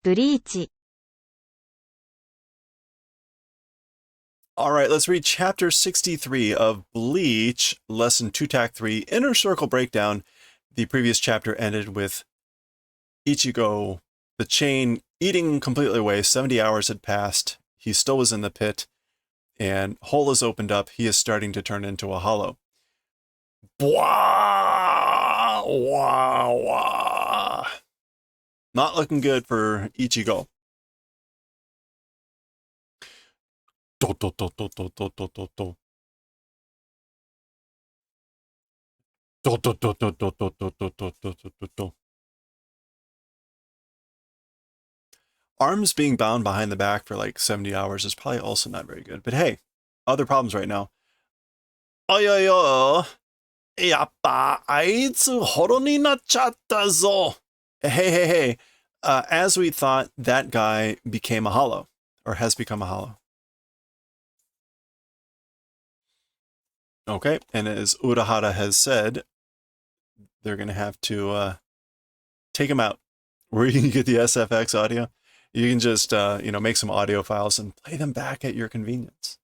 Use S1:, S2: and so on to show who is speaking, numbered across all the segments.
S1: ブリーチ
S2: All right, let's read chapter 63 of Bleach, lesson 2, tack 3, inner circle breakdown. The previous chapter ended with Ichigo, the chain, eating completely away. 70 hours had passed. He still was in the pit, and hole is opened up. He is starting to turn into a hollow. Bwah! Wah! Wah! Not looking good for Ichigo. Do, do, do, do, do, do, do, do, do. Do, do, do, do, do, do, do, do, do, do, do, do. Arms being bound behind the back for like 70 hours is probably also not very good. But hey, other problems right now. Oyoyo, yappa, aitsu horo ni nachatta zo. Hey. As we thought, that guy became a hollow, or has become a hollow. Okay, and as Urahara has said, they're going to have to take him out. Where you can get the SFX audio, you can just, make some audio files and play them back at your convenience.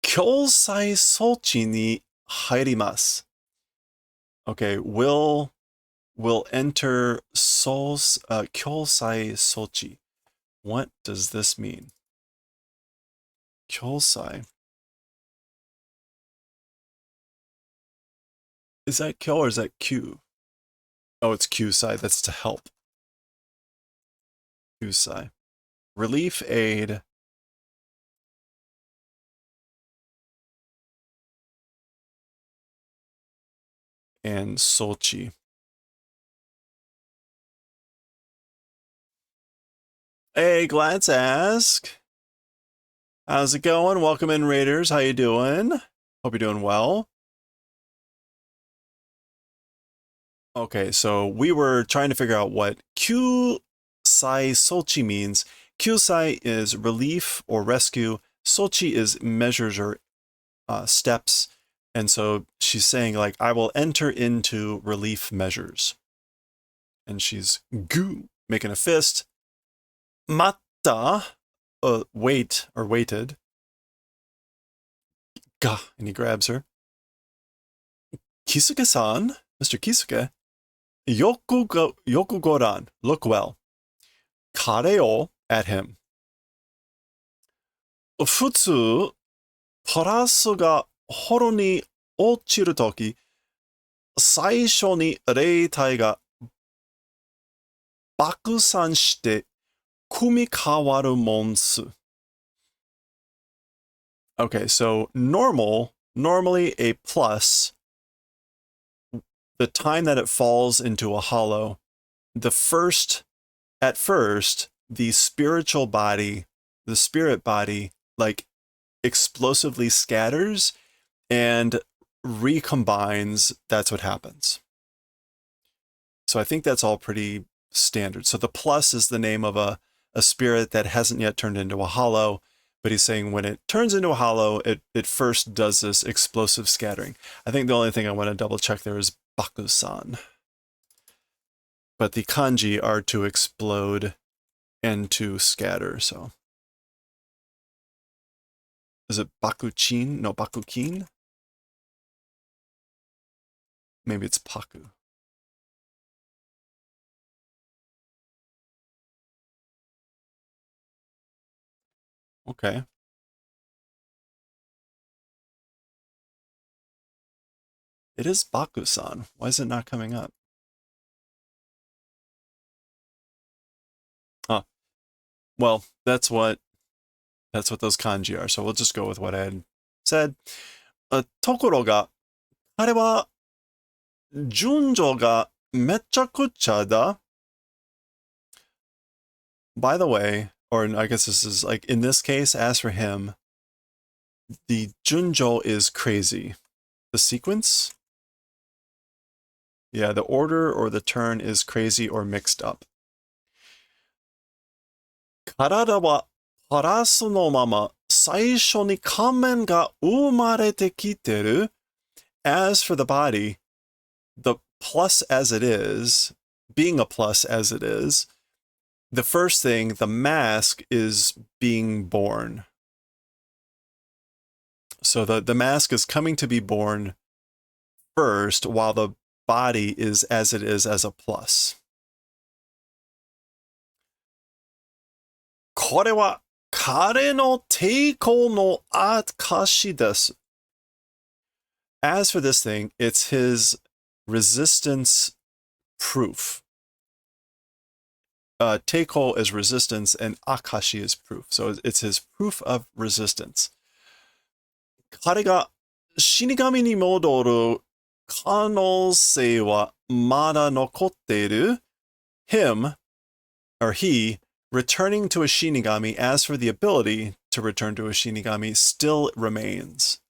S2: Kyosai sochi ni hairimasu. Okay, will enter kyosai sochi. What does this mean? Kyosai. Is that kyo or is that Q? Oh, it's Kyusai. That's to help. Kyusai. Relief aid. And Sochi. Hey, glad to ask. How's it going? Welcome in, Raiders. How you doing? Hope you're doing well. Okay, so we were trying to figure out what Kyusai Sochi means. Kyusai is relief or rescue. Sochi is measures or steps. And so she's saying, like, I will enter into relief measures. And she's making a fist. Matta, wait or waited. Ga, and he grabs her. Kisuke-san, Mr. Kisuke, yoku goran, look well. Kare o, at him. Futsu, palasu ga horo ni ochiru toki, saisho ni reitai ga bakusan shite kumikawaru monsu. Okay, so normally a plus, the time that it falls into a hollow, at first, the spiritual body, the spirit body, like explosively scatters and recombines. That's what happens. So I think that's all pretty standard. So the plus is the name of a spirit that hasn't yet turned into a hollow, but he's saying when it turns into a hollow, it first does this explosive scattering. I think the only thing I want to double check there is Bakusan. But the kanji are to explode and to scatter, so. Is it Bakuchin? No, Bakukin? Maybe it's Paku. Okay. It is Bakusan. Why is it not coming up? Huh. Well, that's what those kanji are. So we'll just go with what I had said. Tokoro ga, kare wa junjo ga mechakucha da. By the way, or I guess this is like in this case, as for him, the junjo is crazy. The sequence? Yeah, the order or the turn is crazy or mixed up. Karada wa parasu no mama saisho ni kamen ga umarete kiteru. As for the body, the plus as it is, being a plus as it is, the first thing, the mask is being born. So the mask is coming to be born first, while the body is as it is as a plus. これは彼の抵抗の証です。As for this thing, it's his resistance proof. Teiko is resistance and akashi is proof. So it's his proof of resistance. 彼が死神に戻る可能性はまだ残っている him, or he, returning to a Shinigami, as for the ability to return to a Shinigami, still remains.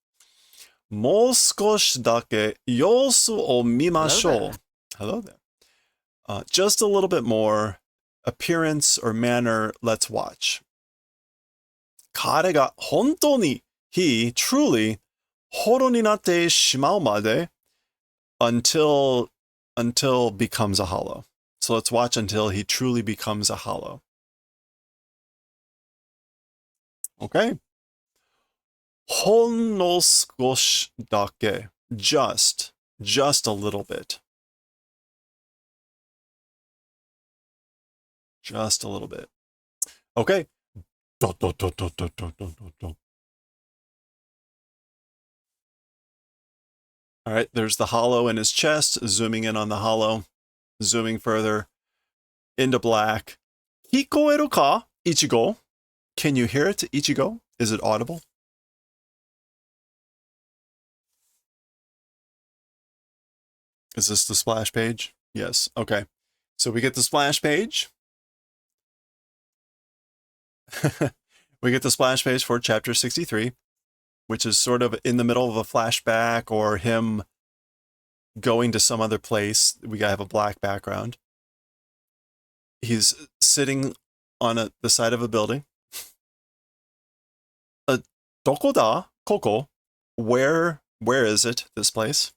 S2: もう少しだけ様子を見ましょう。Hello there. Just a little bit more appearance or manner, let's watch. 彼が本当に he truly ホロになってしまうまで until becomes a hollow. So let's watch until he truly becomes a hollow. Okay. ほんの少しだけ just a little bit. Just a little bit. Okay. All right, there's the hollow in his chest, zooming in on the hollow, zooming further into black. Hikoeru ka, Ichigo? Can you hear it, Ichigo? Is it audible? Is this the splash page? Yes, okay. So we get the splash page. We get the splash page for chapter 63, which is sort of in the middle of a flashback or him going to some other place. We have a black background. He's sitting on the side of a building. Doko da? Koko? Where is it, this place?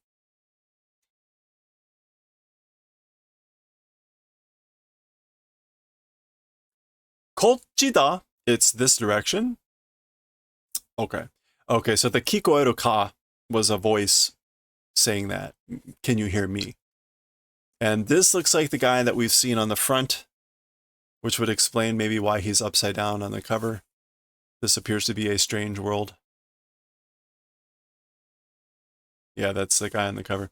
S2: Kochi da? It's this direction? Okay. Okay, so the kikoeru ka was a voice saying that. Can you hear me? And this looks like the guy that we've seen on the front, which would explain maybe why he's upside down on the cover. This appears to be a strange world. Yeah, that's the guy on the cover.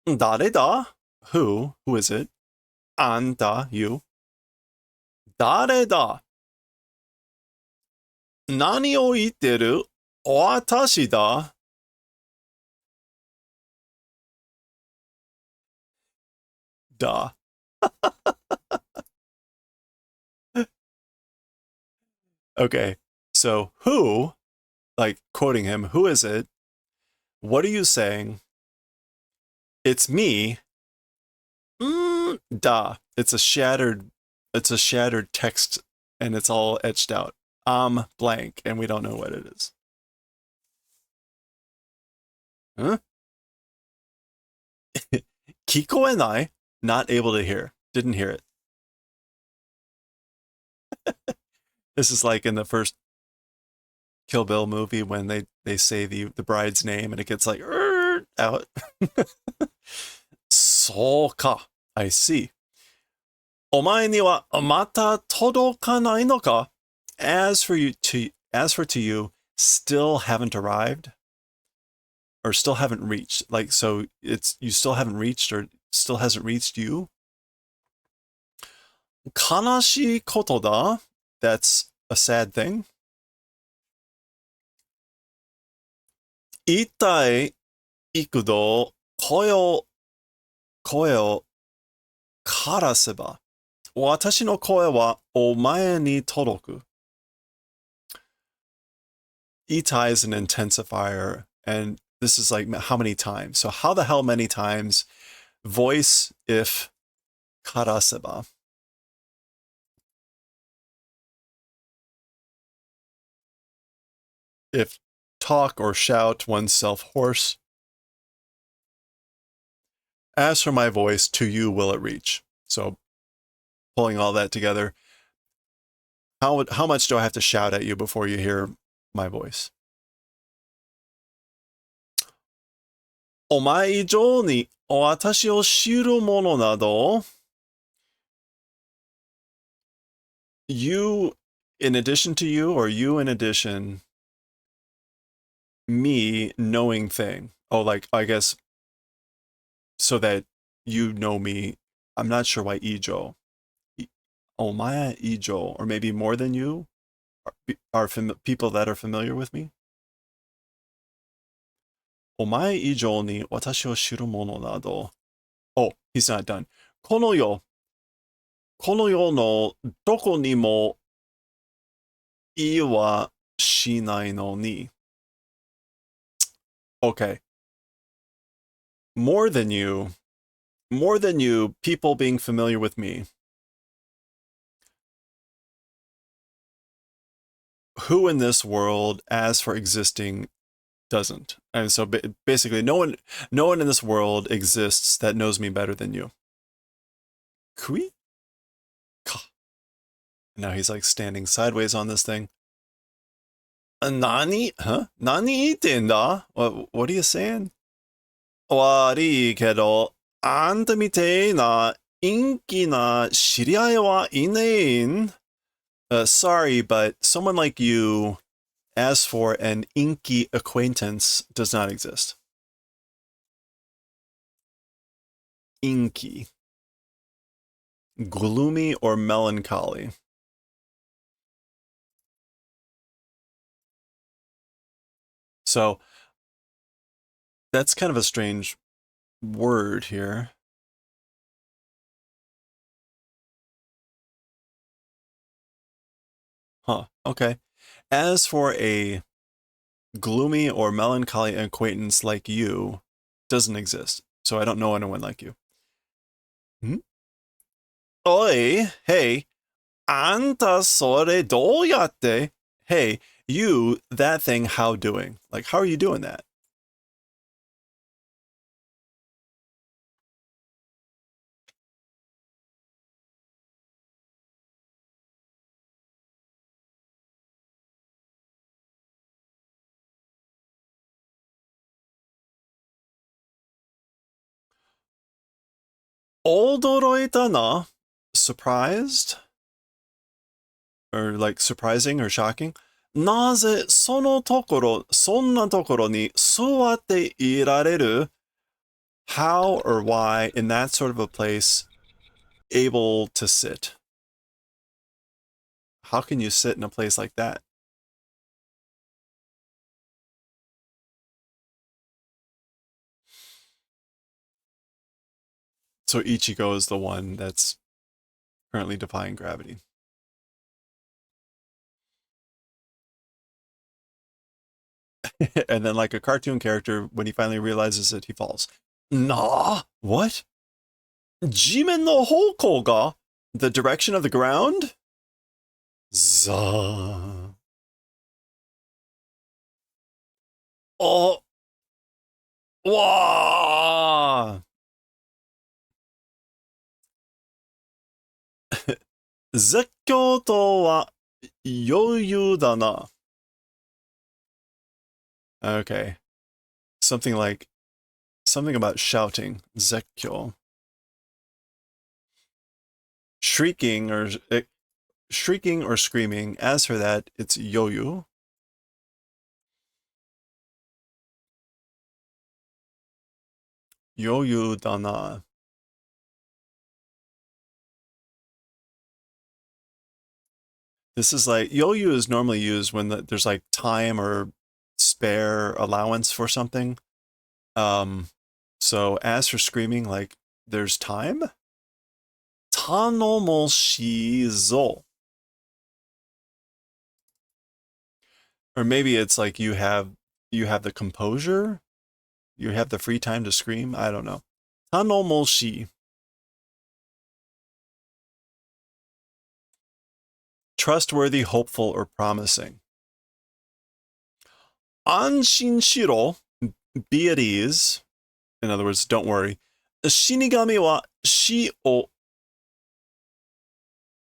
S2: Dare da? Who? Who is it? Anta, you. Dare da? Nani o itteru? Watashi da? Da. Okay, so who, like quoting him, who is it? What are you saying? It's me. Da. It's a shattered text and it's all etched out. I'm blank and we don't know what it is. Huh? Kikoenai, not able to hear. Didn't hear it. This is like in the first Kill Bill movie when they say the bride's name and it gets like out. So ka. I see. お前にはまた届かないのか? As for to you, still haven't arrived? Or still haven't reached. Like, so it's you still haven't reached or still hasn't reached you? 悲しいことだ. That's a sad thing. 一体幾度声を枯らせば私の声はお前に届く. Itai is an intensifier, and this is like how many times. So how the hell many times? Voice if karaseba. If talk or shout oneself hoarse. As for my voice, to you will it reach. So pulling all that together, how much do I have to shout at you before you hear my voice? お前以上に私を知る者など you in addition to you or you in addition me knowing thing. Oh, like I guess so that you know me. I'm not sure why ijo. Omaya ijo, or maybe more than you are people that are familiar with me. お前以上に私を知る者など Oh, he's not done. この世のどこにもいはしないのに Okay. More than you, people being familiar with me. Who in this world, as for existing, doesn't? And so basically, no one in this world exists that knows me better than you. Kui? Ka. Now he's like standing sideways on this thing. Nani? Huh? Nani itenda? What are you saying? 悪いけど、あんたみてえな陰気な知り合いはいねえん。Sorry, but someone like you, as for an inky acquaintance, does not exist. Inky. Gloomy or melancholy. So, that's kind of a strange word here. Huh, okay. As for a gloomy or melancholy acquaintance like you, doesn't exist. So I don't know anyone like you. Hmm? Oi, hey, anta sore doyatte? Hey, you, that thing, how doing? Like, how are you doing that? Odoroita na? Surprised? Or like surprising or shocking? なぜそんなところに座っていられる? How or why in that sort of a place able to sit? How can you sit in a place like that? So Ichigo is the one that's currently defying gravity. And then like a cartoon character, when he finally realizes it, he falls. Nah, what? Jimen no hoko ga? The direction of the ground? Za. Oh. Wah. 絶叫とは余裕だな. Okay. Something about shouting. 絶叫. Shrieking or screaming. As for that, it's yoyu. Yoyu da na. This is like, yoyu is normally used when there's like time or spare allowance for something. So as for screaming, like there's time. Tanomoshizo. Or maybe it's like you have the composure, you have the free time to scream. I don't know. Tanomoshi. Trustworthy, hopeful, or promising. Anshin shiro, be at ease. In other words, don't worry. 死神は死を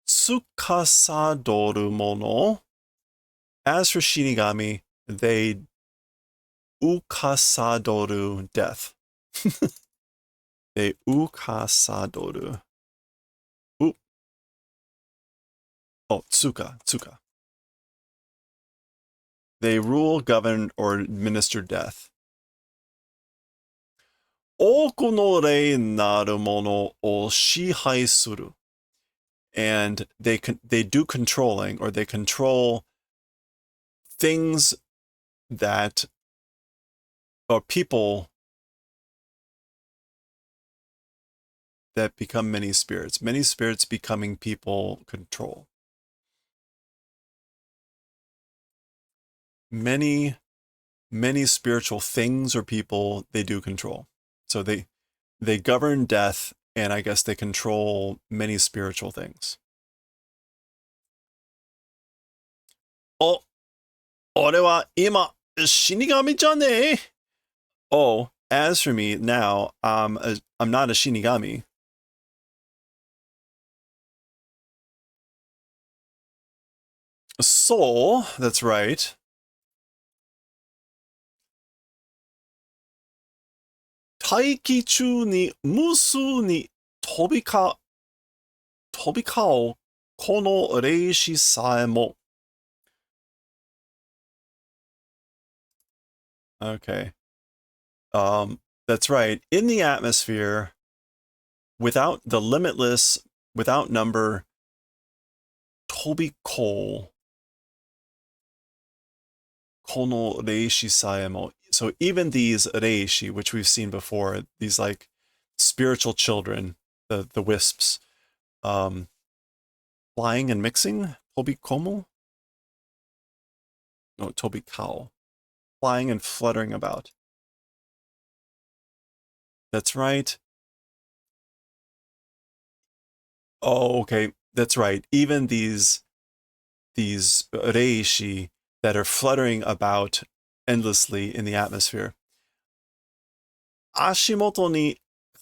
S2: 司るもの。As for Shinigami, they ukasadoru death. They ukasadoru. Oh, tsuka. They rule, govern, or administer death. 多くの霊なるものを支配する. And they do controlling, or they control things that, or people that become many spirits. Many spirits becoming people control. Many spiritual things or people they do control. So they govern death, and I guess they control many spiritual things. 俺は今死神じゃねえ. Oh, as for me now, I'm not a Shinigami. Soul, that's right. 大気中に無数に飛び交うこの霊視さえも. Okay. That's right. In the atmosphere, without the limitless, without number, tobiko kono reishi saemo. So even these reishi, which we've seen before, these like spiritual children, the wisps, flying and mixing, tobikomo? No, tobikao. Flying and fluttering about. That's right. Oh, okay. That's right. Even these reishi that are fluttering about endlessly in the atmosphere. Ashimoto ni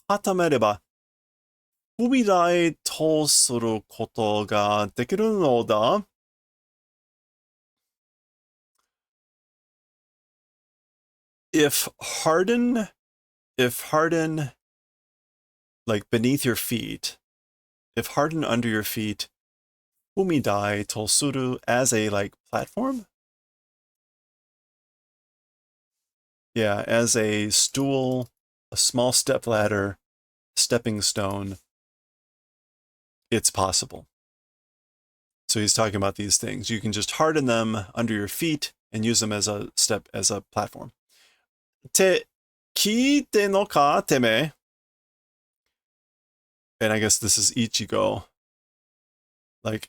S2: katamereba fumidae to suru koto ga dekiru no da. If harden, like beneath your feet, if harden under your feet, fumidai tosuru, as a like platform? Yeah, as a stool, a small step ladder, stepping stone, it's possible. So he's talking about these things. You can just harden them under your feet and use them as a platform. Te kiite no ka teme? And I guess this is Ichigo. Like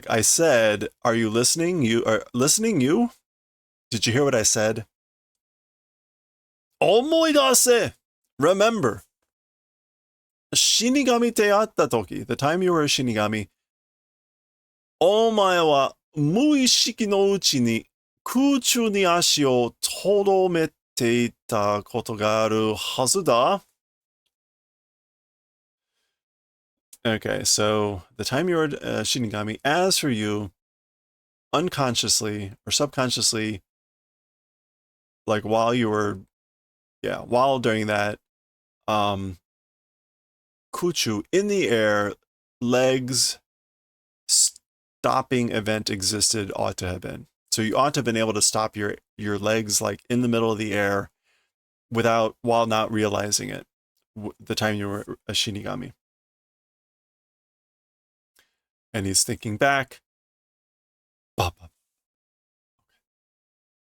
S2: I said, are you listening? You are listening, you? Did you hear what I said? Omoidase! Remember. Shinigami te atta toki, the time you were a Shinigami, omae wa muishiki no uchi ni kūchū ni ashi o toromete ita koto ga aru hazu da. Okay, so the time you were a Shinigami, as for you, unconsciously or subconsciously, like while during that, Kuchu in the air, legs, stopping event existed, ought to have been. So you ought to have been able to stop your legs like in the middle of the air while not realizing it, the time you were a Shinigami. And he's thinking back.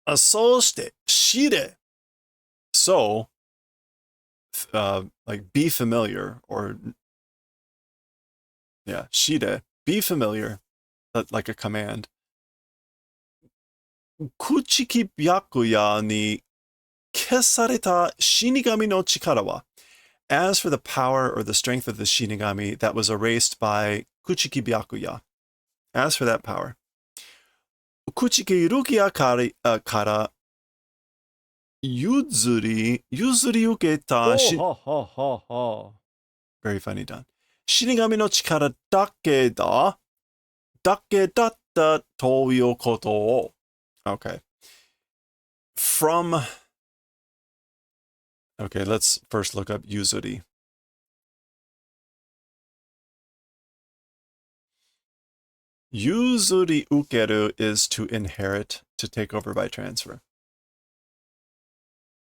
S2: Asoste shire. So, like be familiar, or yeah, shire, be familiar, like a command. Kuchiki byakuya ni kesareta Shinigami no chikara wa. As for the power or the strength of the Shinigami that was erased by Kuchiki byakuya. As for that power. Kuchiki rukia kara 譲り受けた
S1: はははは。
S2: very funny done. 死神の力だけだったということを Okay. From Okay, let's first look up yuzuri. Yuzuri ukeru is to inherit, to take over by transfer.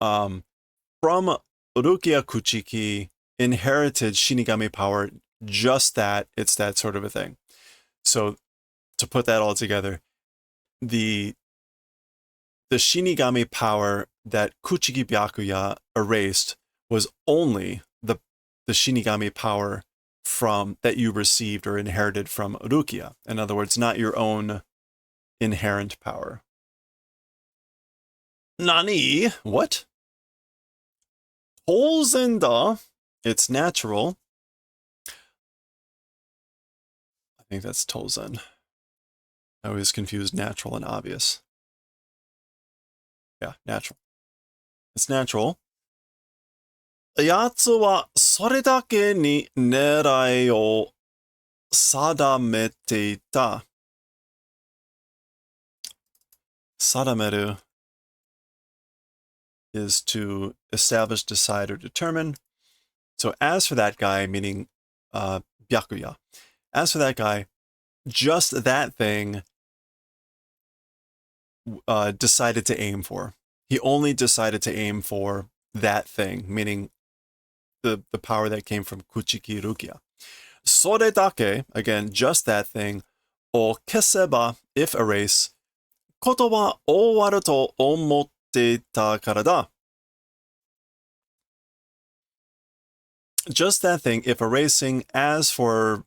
S2: From Urukia Kuchiki, inherited Shinigami power, just that, it's that sort of a thing. So, to put that all together, the Shinigami power that Kuchiki Byakuya erased was only the Shinigami power from that you received or inherited from Urukia. In other words, not your own inherent power. Nani? What? Tolzenda. It's natural. I think that's Tolzen. I always confuse natural and obvious. Yeah, natural. It's natural. やつはそれだけに狙いを定めていた。定める is to establish, decide, or determine. So as for that guy, meaning Byakuya, as for that guy, just that thing decided to aim for. He only decided to aim for that thing, meaning the power that came from Kuchiki Rukia. Soredake, again, just that thing, o keseba, if erase, koto wa owaru to omotte ita kara da. Just that thing, if erasing, as for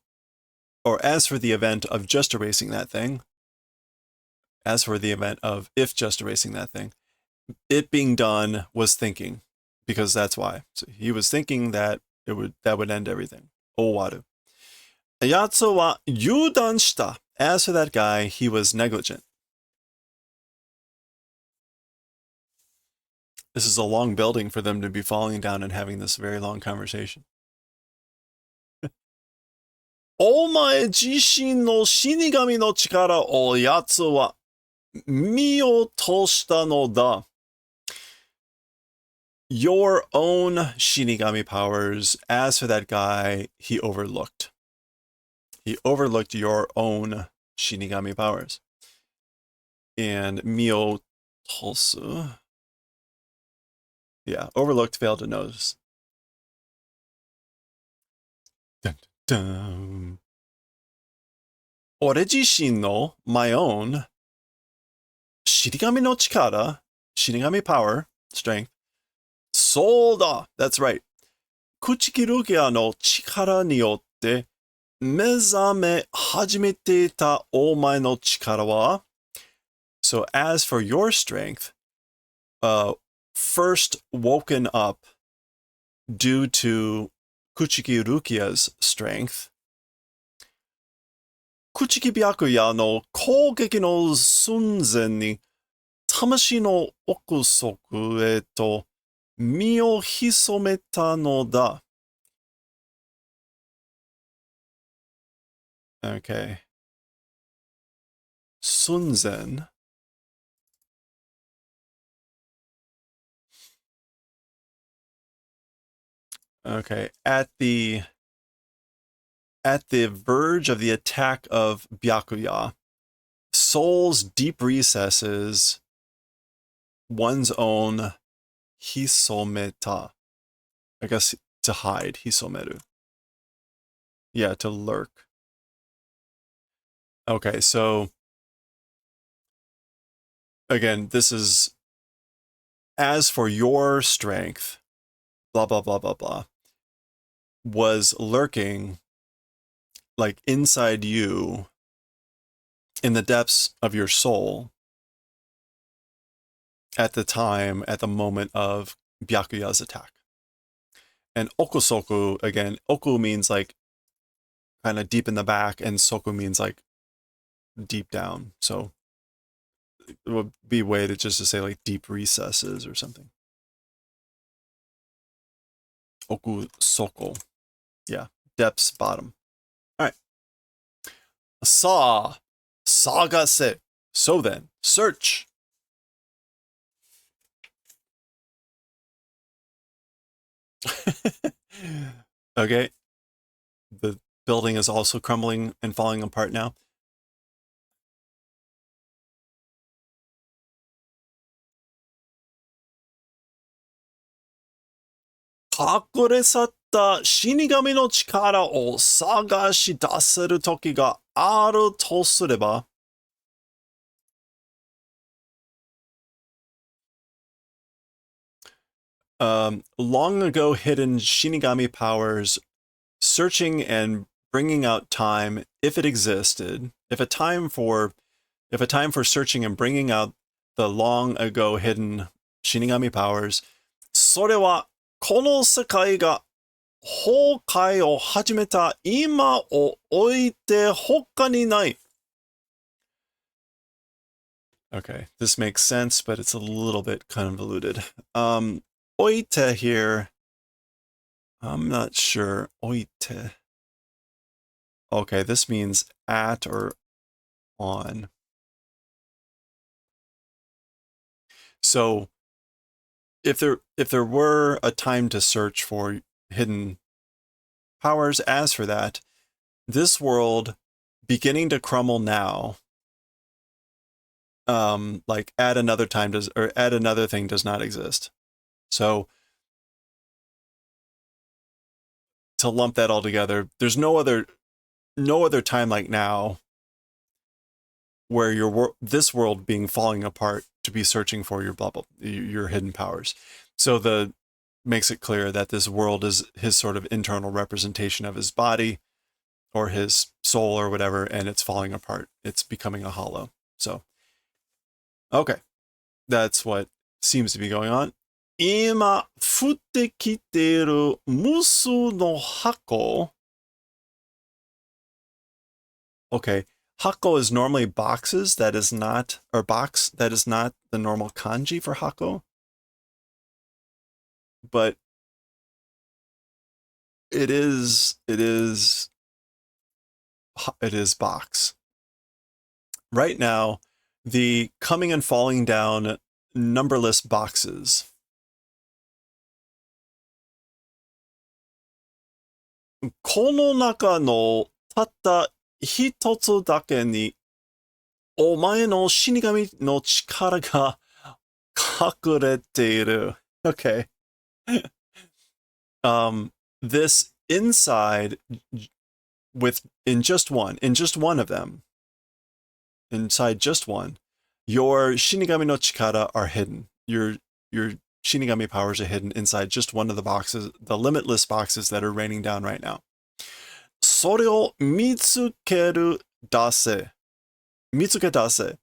S2: the event of just erasing that thing, as for the event of if just erasing that thing, it being done was thinking, because that's why. So he was thinking that that would end everything. Owaru. Yatsu wa yudan shita. As for that guy, he was negligent. This is a long building for them to be falling down and having this very long conversation. お前自身の死神の力を奴は見落としたのだ。Your own Shinigami powers, as for that guy, he overlooked. He overlooked your own Shinigami powers. And miotosu. Yeah, overlooked, failed to notice. Dun, dun, dun. 俺自身の my own 死神の力 Shinigami power, strength. そうだ That's right. 口切るギアの力によって目覚め始めていたお前の力は So as for your strength, first woken up due to Kuchiki Rukia's strength, 口木白夜の攻撃の寸前に魂の奥底へと身を潜めたのだ。Okay. 寸前 Okay. At the verge of the attack of Byakuya, soul's deep recesses, one's own hisometa. I guess to hide, hisomeru. Yeah, to lurk. Okay, so again, this is as for your strength, blah, blah, blah, blah, blah, was lurking like inside you in the depths of your soul at the moment of Byakuya's attack. And okusoku, again, oku means like kind of deep in the back, and soku means like deep down. So it would be a way to just to say like deep recesses or something. Oku soko. Yeah, depths, bottom. All right. Sa, sagase. So then, search. Okay. The building is also crumbling and falling apart now. Kakuresatta shinigami no chikara o sagashi daseru toki ga aru to sureba. Long ago hidden shinigami powers, searching and bringing out time if it existed. If a time for searching and bringing out the long ago hidden shinigami powers, それはこの世界が崩壊を始めた今を置いて他にない。Okay, this makes sense, but it's a little bit convoluted. Oite here, I'm not sure. Oite. Okay, this means at or on. So if there were a time to search for hidden powers, as for that, this world beginning to crumble now, like add another time does, or add another thing does not exist. So to lump that all together, there's no other time like now where this world being falling apart to be searching for your bubble, your hidden powers. So the makes it clear that this world is his sort of internal representation of his body or his soul or whatever, and it's falling apart. It's becoming a hollow. So, okay, that's what seems to be going on. 今降ってきている無数の箱. Okay, hako is normally boxes. That is not, or box. That is not the normal kanji for hako. But it is box. Right now, the coming and falling down numberless boxes. この中のたった一つだけにお前の死神の力が隠れている. Okay. This inside in just one of them, inside just one, your shinigami no chikara are hidden. Your shinigami powers are hidden inside just one of the boxes, the limitless boxes that are raining down right now. それを見つける出せ. 見つけ出せ.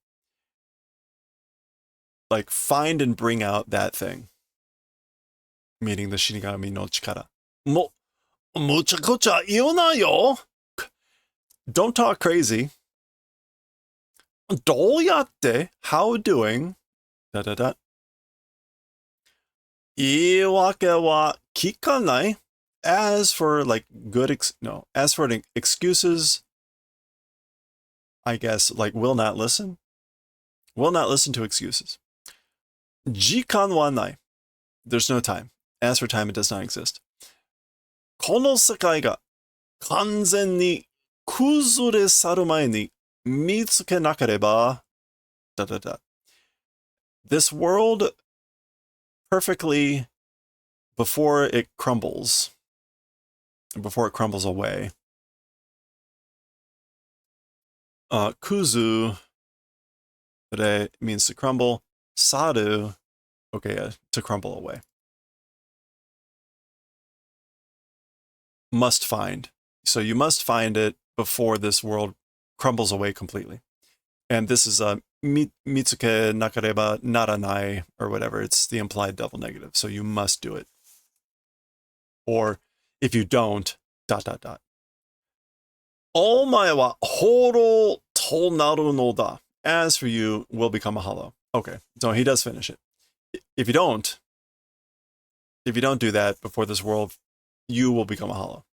S2: Like find and bring out that thing. Meaning the shinigami no chikara. むちゃくちゃ言うなよ. Don't talk crazy. どうやって how doing 言い訳は聞かない. As for like as for excuses, I guess like will not listen to excuses. 時間はない. There's no time. As for time, it does not exist. この世界が完全に崩れ去る前に見つけなければ This world perfectly before it crumbles away. Kuzu, that means to crumble. Saru, okay, to crumble away. Must find. So you must find it before this world crumbles away completely. And this is a mitsuke nakareba naranai or whatever. It's the implied double negative. So you must do it. Or if you don't, ... お前はホロとなるのだ. as for you, will become a hollow. Okay, so he does finish it. If you don't do that before this world, you will become a hollow.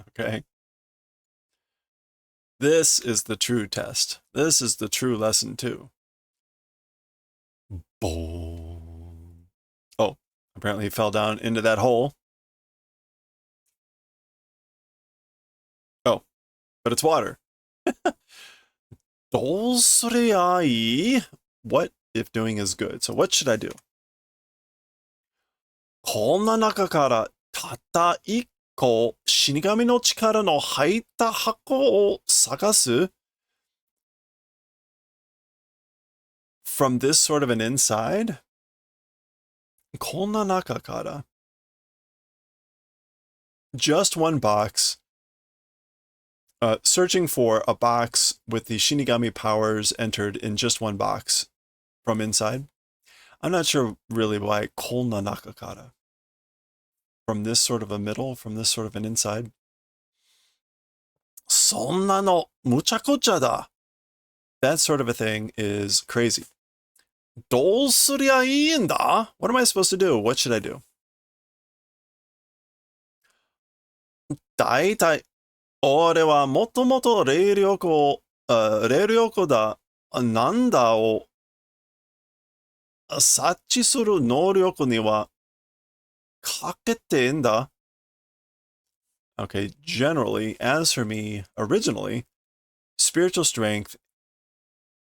S2: Okay. This is the true test. This is the true lesson too. Boom. Oh, apparently he fell down into that hole. Oh, but it's water. どうすりゃいい? What if doing is good? So what should I do? こんな中からたった一個死神の力の入った箱を探す? From this sort of an inside? こんな中から just one box. Searching for a box with the Shinigami powers entered in just one box from inside. I'm not sure really why Kolna Nakakara. From this sort of a middle, from this sort of an inside. そんなのむちゃくちゃだ. That sort of a thing is crazy. どうすりゃいいんだ? What am I supposed to do? What should I do? だいたい俺はもともと霊力だ、なんだを察知する能力には欠けてんだ。Okay, generally, as for me, originally, spiritual strength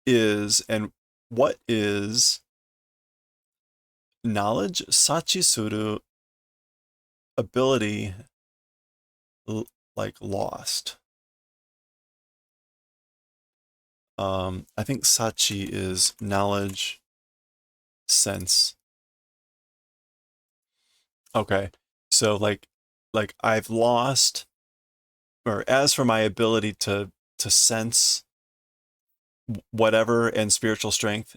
S2: is, and what is knowledge? Sachisuru, ability, like lost. I think Sachi is knowledge, sense. Okay, so like I've lost, or as for my ability to sense whatever and spiritual strength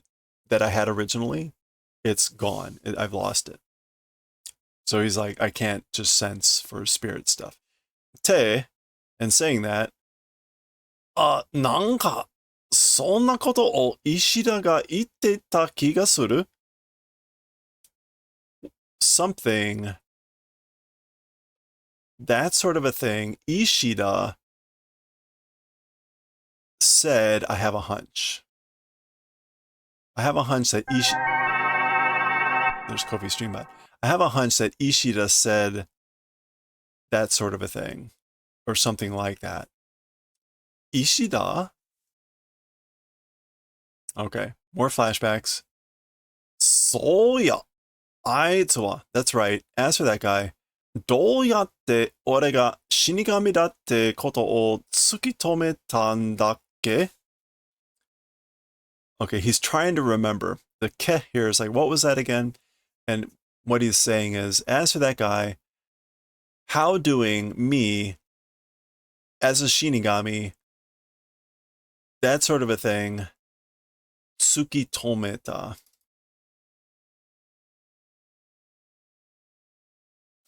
S2: that I had originally, it's gone. I've lost it. So he's like, I can't just sense for spirit stuff. Te, and saying that, なんか、そんなことを石田が言ってた気がする? Something, that sort of a thing, Ishida said, I have a hunch. I have a hunch that there's Kofi Streambot. I have a hunch that Ishida said that sort of a thing, or something like that. Ishida? Okay, more flashbacks. そうや、あいつは, that's right. As for that guy, どうやって俺が死神だってことを突き止めたんだっけ? Okay, he's trying to remember. The ke here is like, what was that again? And what he's saying is, as for that guy, how doing me as a Shinigami, that sort of a thing, tsuki tometa,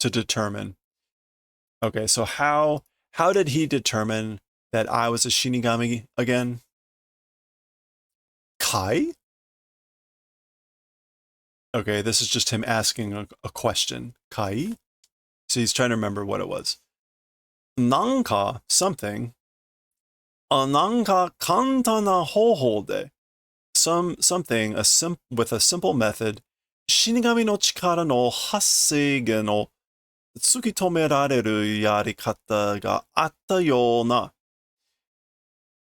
S2: to determine. Okay, so how did he determine that I was a Shinigami again? Kai? Okay, this is just him asking a question. Kai? So he's trying to remember what it was. Nanka, something. Nanka kantana hoho de. Something with a simple method. Shinigami no chikara no hassege no tsukitomereru yarikata ga atta yona.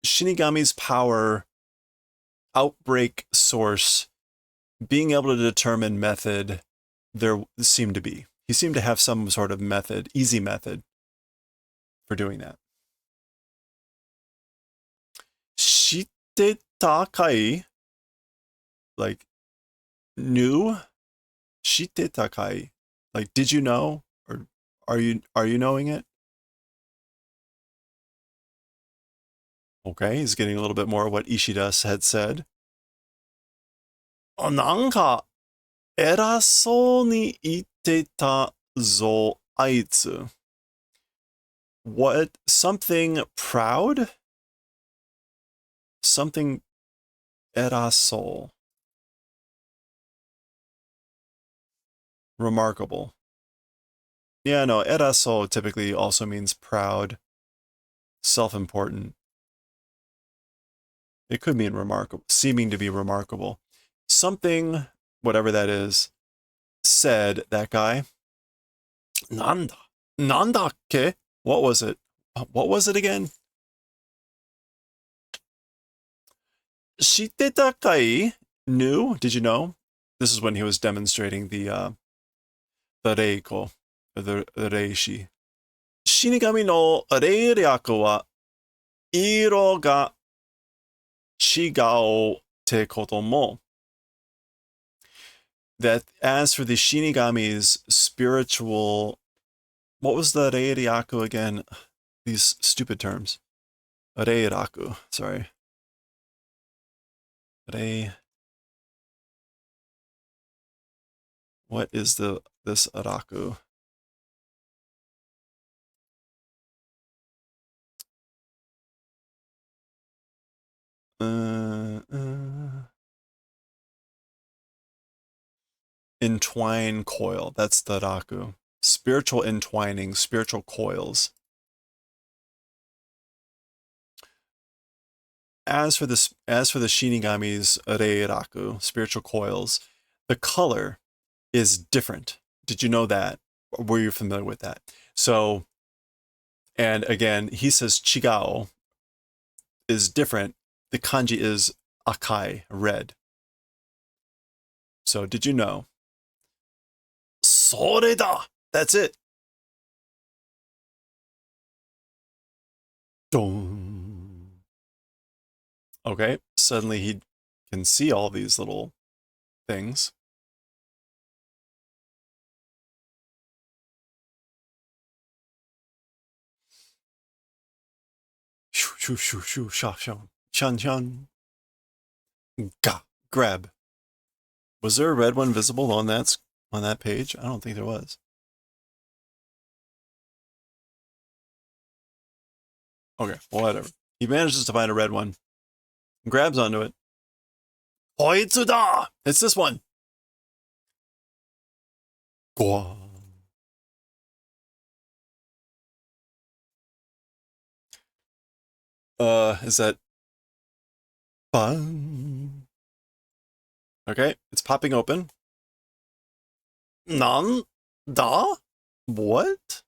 S2: Shinigami's power, outbreak source, being able to determine method, there seemed to be. He seemed to have some sort of method, easy method for doing that. Shiteta kai, like knew. Shiteta kai, like did you know, or are you knowing it? Okay, he's getting a little bit more of what Ishida had said. なんか偉そうに言ってたぞ aitsu. What? Something proud? Something eraso. Remarkable. Yeah, no, eraso typically also means proud, self-important. It could mean remarkable, seeming to be remarkable. Something, whatever that is, said that guy. Nanda. Nandakke? What was it? What was it again? Shiteta kai? Knew? Did you know? This is when he was demonstrating the reiko, the reishi. Shinigami no reiryaku wa iro ga chigao te koto mo. That as for the Shinigami's spiritual, what was the reiryaku again? These stupid terms. Reiraku, sorry. What is this araku? Entwine coil. That's the raku. Spiritual entwining, spiritual coils. As for the Shinigami's reiraku, spiritual coils, the color is different. Did you know that? Or were you familiar with that? So, and again, he says chigao is different. The kanji is akai, red. So, did you know? Soreda! That's it. Dong. Okay, suddenly he can see all these little things. Shoo, shoo, shoo, shoo, sha, sha, chan, chan. Ga, grab. Was there a red one visible on that page? I don't think there was. Okay, well, whatever. He manages to find a red one, grabs onto it. Oitsuda! It's this one. Gua. Is that fun? Okay, it's popping open. Nan da? What?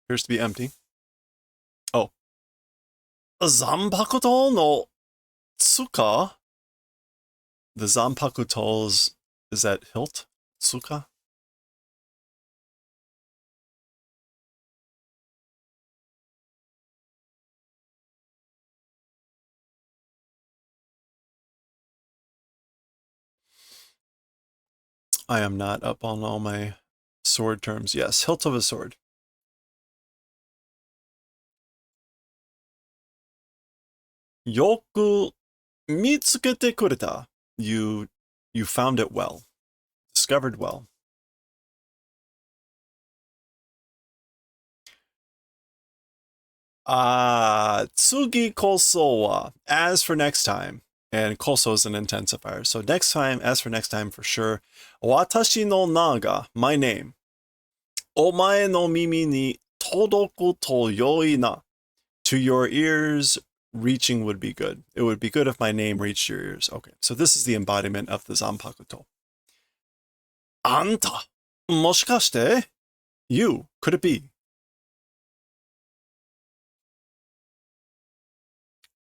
S2: Appears to be empty. Oh. Zanpakuto no tsuka? The Zanpakuto's, is that hilt? Tsuka? I am not up on all my sword terms. Yes, hilt of a sword. Yoku mitsukete kureta. You found it well. Discovered well. Tsugi koso wa. As for next time. And koso is an intensifier. So next time, as for next time for sure. Watashi no naga, my name. Omae no mimi ni todoku to yoi na. To your ears, reaching would be good. It would be good if my name reached your ears. Okay, so this is the embodiment of the Zanpakuto. Anta, moshikashite? You, could it be?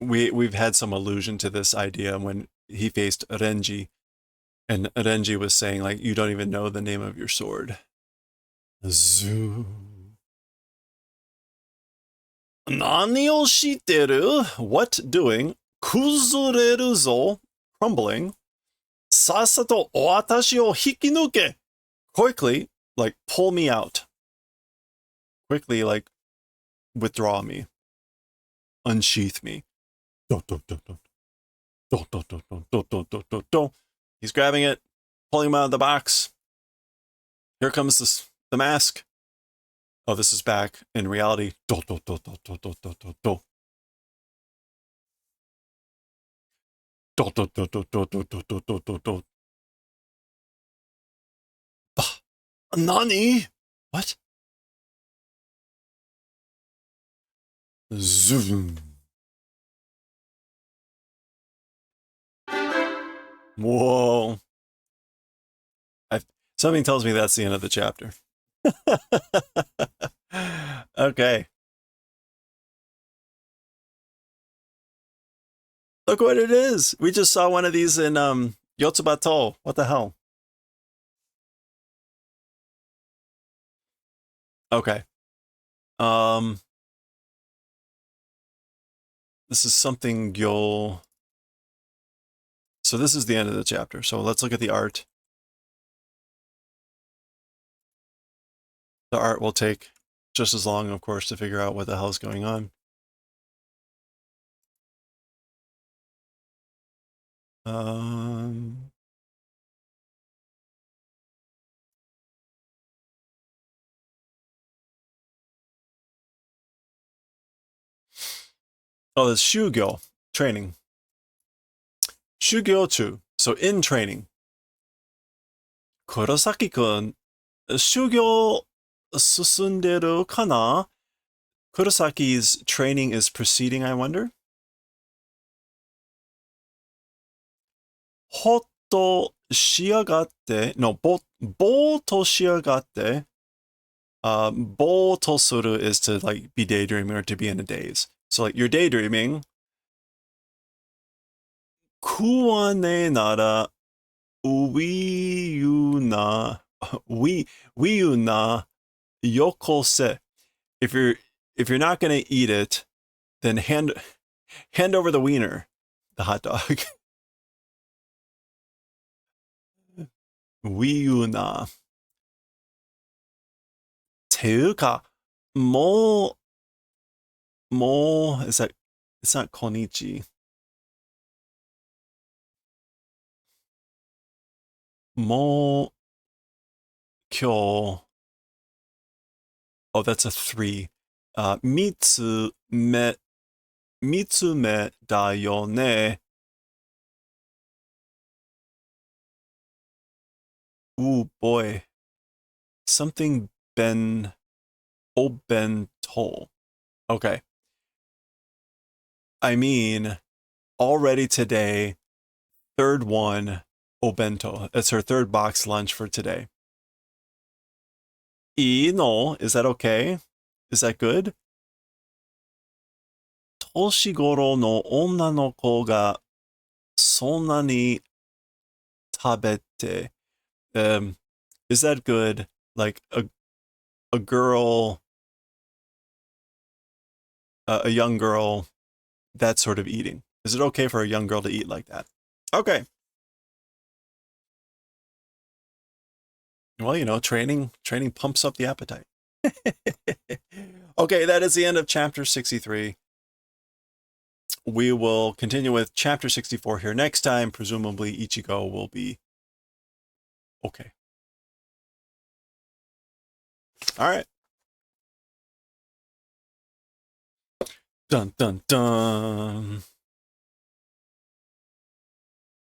S2: We've had some allusion to this idea when he faced Renji, and Renji was saying, like, you don't even know the name of your sword. Zoo. Nani o shiteru? What doing? Kuzureru zo, crumbling. Sasato watashi o hikinuke. Quickly, like, pull me out. Quickly, like, withdraw me. Unsheath me. He's grabbing it, pulling him out of the box. Here comes the mask. Oh, this is back in reality. Do, do, do, do, do, do, do, do, do. Do, do, do, do, do, do, do, do, do, do, do. Bah. Nani? What? Zoom. Whoa. Something tells me that's the end of the chapter. Okay. Look what it is. We just saw one of these in Yotsubato. What the hell? Okay. Um this is something you'll So this is the end of the chapter. So let's look at the art. The art will take just as long, of course, to figure out what the hell is going on. Oh, that's shugyo, training. Shugyo-chu, so in training. Kurosaki-kun, shugyo susunderu kana? Kurosaki's training is proceeding, I wonder? Hotto shiagatte, no, bo to shiagatte. Bo to suru is to like be daydreaming or to be in a daze. So like you're daydreaming. Kuwane nara uiyu na yokose. If you're not gonna eat it, then hand over the wiener, the hot dog. Uiyu na. ていうか、is that, it's not konichi. もう、今日, oh, that's a 3. 三つ目だよね. Ooh, boy. Something obento. Okay. I mean, already today, third one, obento. It's her third box lunch for today. No, is that okay? Is that good? 年頃の女の子がそんなに食べて is that good? Like a girl, a young girl, that sort of eating. Is it okay for a young girl to eat like that? Okay. Well, you know, training pumps up the appetite. Okay, that is the end of chapter 63. We will continue with chapter 64 here next time. Presumably Ichigo will be okay. All right. Dun, dun, dun.